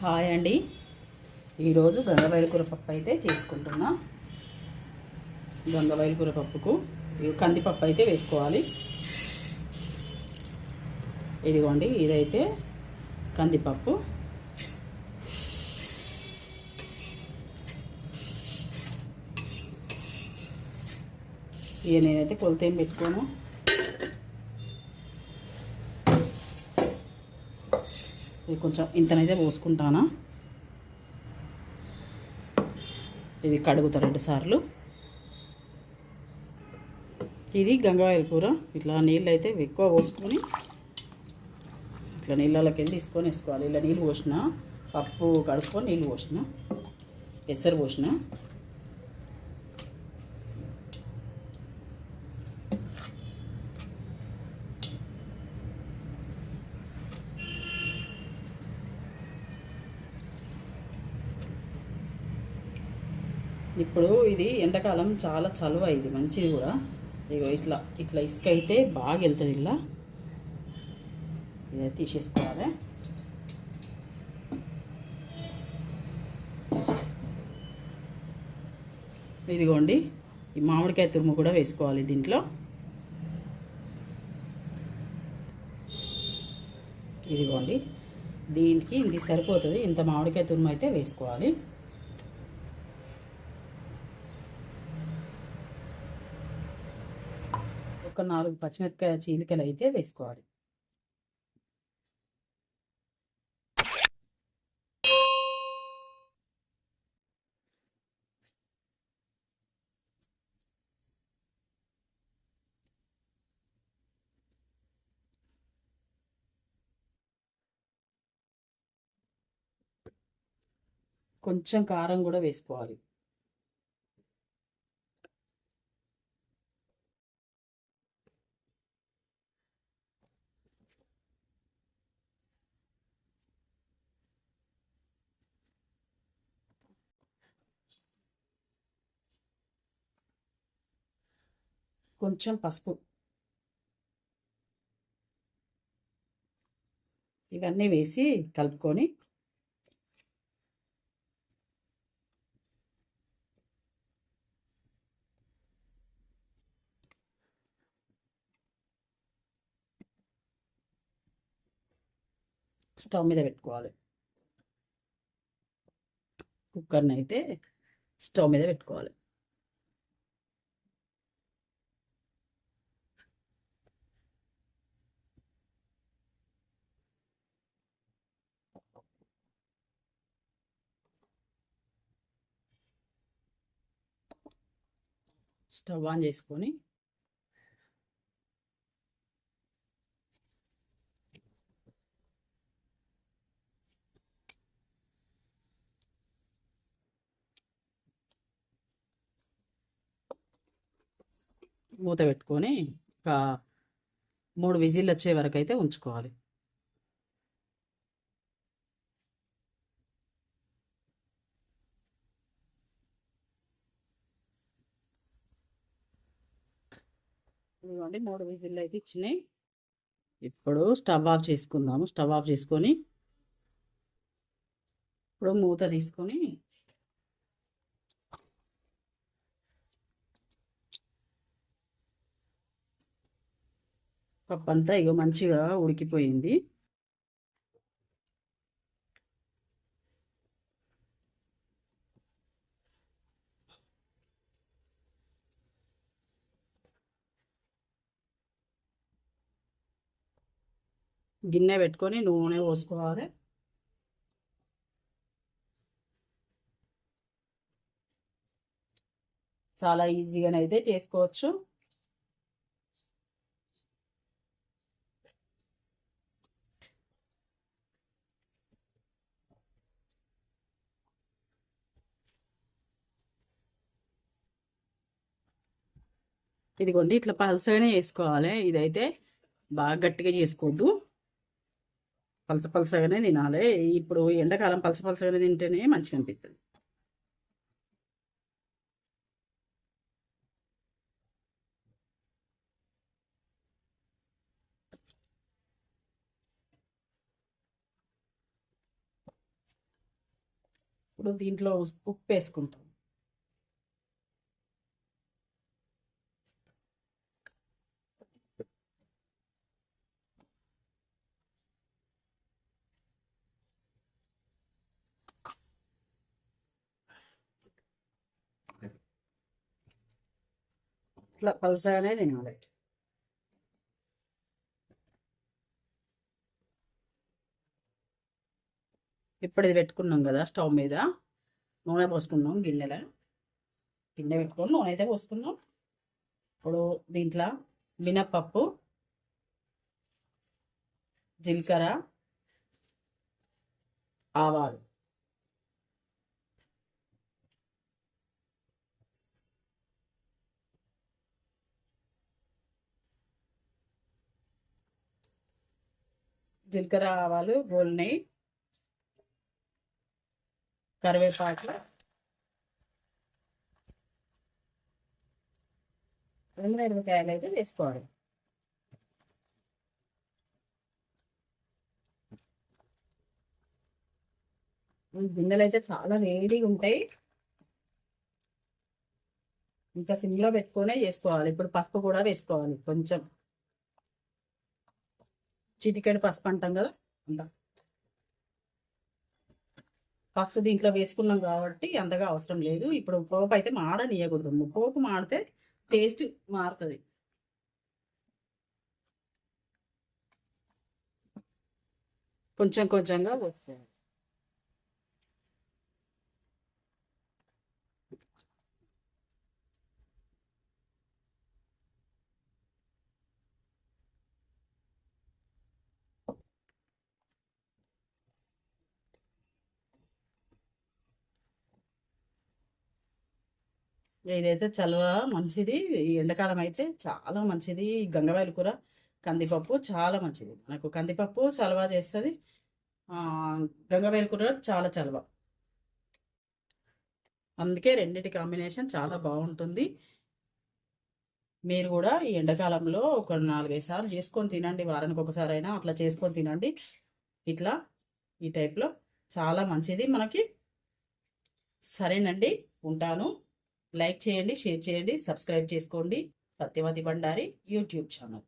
Hi అండి. ఈరోజు గంగవాయల కూర పప్పు అయితే చేసుకుంటున్నా. గంగవాయల కూర పప్పుకు కందిపప్పు అయితే వేసుకోవాలి. ఇదిగోండి, ఇదైతే కందిపప్పు. ఇక నేనైతే కొలత ఏం పెట్టుకోను. ఇది కొంచెం ఇంతనైతే పోసుకుంటానా. ఇది కడుగుతా 2 సార్లు. ఇది గంగవాయల కూర. ఇట్లా నీళ్ళు అయితే ఎక్కువ పోసుకొని ఇట్లా నీళ్ళలోకి వెళ్ళి తీసుకొని వేసుకోవాలి. ఇలా నీళ్ళు పోసిన, పప్పు కడుక్కొని నీళ్ళు పోసిన, ఎసరు పోసిన. ఇప్పుడు ఇది ఎండాకాలం చాలా చలువ, ఇది మంచిది కూడా. ఇగో ఇట్లా ఇట్లా ఇసుక అయితే బాగా వెళ్తుంది. ఇలా ఇదైతే తీసేసుకోవాలి. ఇదిగోండి, ఈ మామిడికాయ తురుము కూడా వేసుకోవాలి దీంట్లో. ఇదిగోండి, దీనికి ఇది సరిపోతుంది. ఇంత మామిడికాయ తురుము అయితే వేసుకోవాలి. ఒక 4 పచ్చిమిరపకాయ చీలికలు అయితే వేసుకోవాలి. కొంచెం కారం కూడా వేసుకోవాలి. కొంచెం పసుపు. ఇవన్నీ వేసి కలుపుకొని స్టవ్ మీద పెట్టుకోవాలి. కుక్కర్ని అయితే స్టవ్ మీద పెట్టుకోవాలి. స్టవ్ ఆన్ చేసుకొని మూత పెట్టుకొని ఒక 3 విజిల్లు వచ్చే వరకు అయితే ఉంచుకోవాలి. ఇదిగోండి, 3 విజిల్లు అయితే ఇచ్చినాయి. ఇప్పుడు స్టవ్ ఆఫ్ చేసుకుందాము. స్టవ్ ఆఫ్ చేసుకొని ఇప్పుడు మూత తీసుకొని పప్పు అంతా ఇగో మంచిగా ఉడికిపోయింది. గిన్నె పెట్టుకొని నూనె పోసుకోవాలి. చాలా ఈజీగానైతే చేసుకోవచ్చు. ఇదిగోండి, ఇట్లా పలసగానే చేసుకోవాలి. ఇదైతే బాగా గట్టిగా చేసుకోవద్దు, పలస పలసగానే తినాలి. ఇప్పుడు ఎండాకాలం పలస పలసగానే తింటేనే మంచిగా అనిపిస్తుంది. ఇప్పుడు దీంట్లో ఉప్పు వేసుకుంటాం. ఇట్లా పలసగానే తినాలి. ఇప్పుడు ఇది పెట్టుకున్నాం కదా స్టవ్ మీద, నూనె పోసుకున్నాం. గిన్నె పెట్టుకొని నూనె అయితే పోసుకున్నాం. ఇప్పుడు దీంట్లో మినప్పప్పు, జీలకర్ర, ఆవాలు, ఆవాలు గోల్నెయ్యి, కరివేపాకు, మిరపకాయలు అయితే వేసుకోవాలి. గిన్నెలు అయితే చాలా వేడిగా ఉంటాయి, ఇంకా సిమ్లో పెట్టుకునే చేసుకోవాలి. ఇప్పుడు పసుపు కూడా వేసుకోవాలి, కొంచెం చిటికెడు పసుపు అంటాం కదా అంత పసుపు దీంట్లో వేసుకున్నాం కాబట్టి అంతగా అవసరం లేదు. ఇప్పుడు పోపు అయితే మాడనీయకూడదు, పోపు మాడితే టేస్ట్ మారుతుంది. కొంచెం కొంచెంగా వచ్చేయాలి. ఇదైతే చలవ మంచిది, ఈ ఎండాకాలం అయితే చాలా మంచిది. గంగవాయల కూర, కందిపప్పు చాలా మంచిది. నాకు కందిపప్పు చలవ చేస్తుంది, గంగవాయల కూర చాలా చలవ. అందుకే రెండింటి కాంబినేషన్ చాలా బాగుంటుంది. మీరు కూడా ఈ ఎండాకాలంలో ఒక 4-5 సార్లు చేసుకొని తినండి, వారానికి ఒకసారి అయినా అట్లా చేసుకొని తినండి. ఇట్లా ఈ టైప్లో చాలా మంచిది మనకి. సరేనండి, ఉంటాను. లైక్ చేయండి, షేర్ చేయండి, సబ్స్క్రైబ్ చేసుకోండి. Satyavathi Bandari YouTube channel.